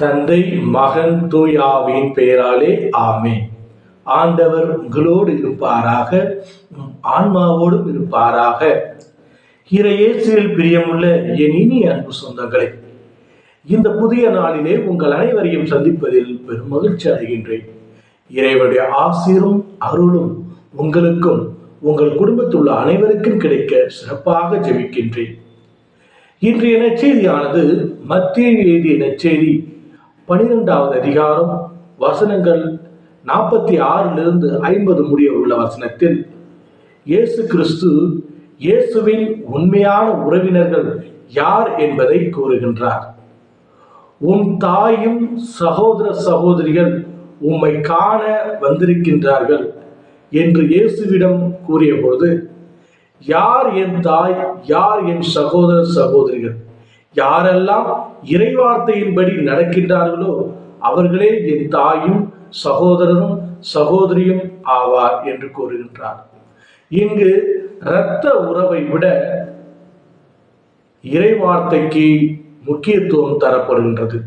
தந்தை மகன் தூய ஆவியின் பெயராலே ஆமென். ஆண்டவர் உங்களோடு இருப்பாராக, ஆன்மாவோடும் இருப்பாராக. இறையேசுவில் பிரியமுள்ள என் இனிய அன்பு சொந்தங்களே, இந்த புதிய நாளிலே உங்கள் அனைவரையும் சந்திப்பதில் பெரும் மகிழ்ச்சி அடைகின்றேன். இறைவனுடைய ஆசீரும் அருளும் உங்களுக்கும் உங்கள் குடும்பத்தில் உள்ள அனைவருக்கும் கிடைக்க சிறப்பாக ஜெபிக்கின்றேன். இன்றைய நற்செய்தியானது மத்தேயு எழுதிய நற்செய்தி 12வது அதிகாரம் வசனங்கள் 46 50 முடிய உள்ள வசனத்தில் இயேசு கிறிஸ்து இயேசுவின் உண்மையான உறவினர்கள் யார் என்பதை கூறுகின்றார். உன் தாயும் சகோதர சகோதரிகள் உம்மை காண வந்திருக்கின்றார்கள் என்று இயேசுவிடம் கூறிய போது, யார் என் தாய், யார் என் சகோதர சகோதரிகள்? யாரெல்லாம் இறைவார்த்தையின்படி நடக்கின்றார்களோ அவர்களே என் தாயும் சகோதரரும் சகோதரியும் ஆவார் என்று கூறுகின்றார். இங்கு இரத்த உறவை விட இறைவார்த்தைக்கு முக்கியத்துவம் தரப்படுகின்றது.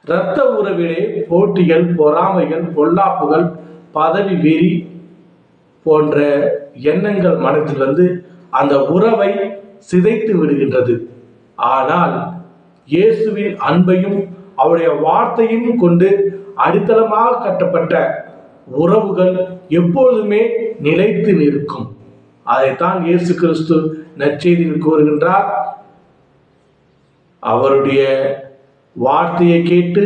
இரத்த உறவிலே போட்டிகள், பொறாமைகள், பொல்லாப்புகள், பதவி வெறி போன்ற எண்ணங்கள் மனத்தில் அந்த உறவை சிதைத்து விடுகின்றது. ஆனால் இயேசுவின் அன்பையும் அவருடைய வார்த்தையும் கொண்டு அடித்தளமாக கட்டப்பட்ட உறவுகள் எப்பொழுதுமே நிலைத்து நிற்கும். அதைத்தான் இயேசு கிறிஸ்து நற்செய்தியில் கூறுகின்றார். அவருடைய வார்த்தையை கேட்டு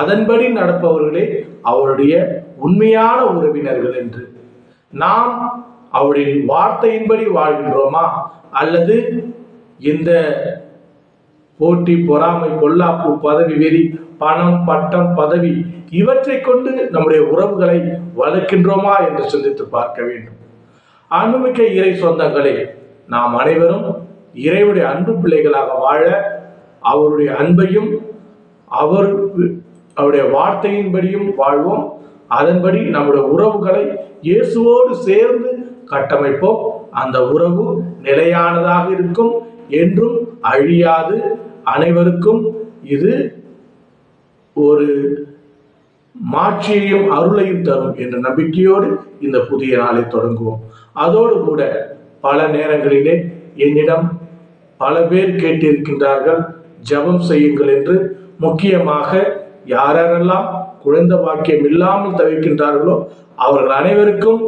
அதன்படி நடப்பவர்களே அவருடைய உண்மையான உறவினர்கள் என்று. நாம் அவருடைய வார்த்தையின்படி வாழ்கின்றோமா, அல்லது இந்த போட்டி, பொறாமை, பொல்லாப்பு, பதவி வெறி, பணம், பட்டம், பதவி இவற்றை கொண்டு நம்முடைய உறவுகளை வளர்க்கின்றோமா என்று சிந்தித்து பார்க்க வேண்டும். அன்புமிக்க இறை சொந்தங்களே, நாம் அனைவரும் இறைவனுடைய அன்பு பிள்ளைகளாக வாழ அவருடைய அன்பையும் அவருடைய வார்த்தையின்படியும் வாழ்வோம். அதன்படி நம்முடைய உறவுகளை இயேசுவோடு சேர்ந்து கட்டமைப்போம். அந்த உறவு நிலையானதாக இருக்கும், என்றும் அழியாது. அனைவருக்கும் இது ஒரு மாட்சியையும் அருளையும் தரும் என்ற நம்பிக்கையோடு இந்த புதிய நாளை தொடங்குவோம். அதோடு கூட பல நேரங்களிலே என்னிடம் பல பேர் கேட்டிருக்கின்றார்கள், ஜெபம் செய்யுங்கள் என்று. முக்கியமாக யாரெல்லாம் குழந்தை பாக்கியம் இல்லாமல் தவிக்கின்றார்களோ அவர்கள் அனைவருக்கும்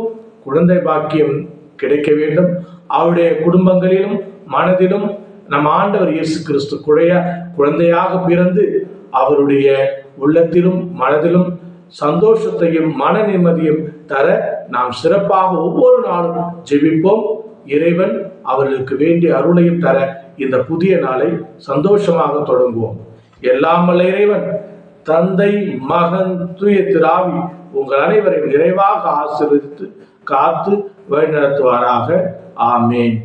குழந்தை பாக்கியம் கிடைக்க வேண்டும். அவருடைய குடும்பங்களிலும் மனதிலும் நம் ஆண்டவர் இயேசு கிறிஸ்து குழந்தையாக பிறந்து அவருடைய உள்ளத்திலும் மனதிலும் சந்தோஷத்தையும் மன நிம்மதியும் தர நாம் சிறப்பாக ஒவ்வொரு நாளும் ஜெபிப்போம். இறைவன் அவர்களுக்கு வேண்டிய அருளையும் தர இந்த புதிய நாளை சந்தோஷமாக தொடங்குவோம். எல்லாம் வல்ல இறைவன் தந்தை, மகன், தூய திராவி உங்கள் அனைவரையும் நிறைவாக ஆசீர்வதித்து காத்து வழிநடத்துவாராக. ஆமேன்.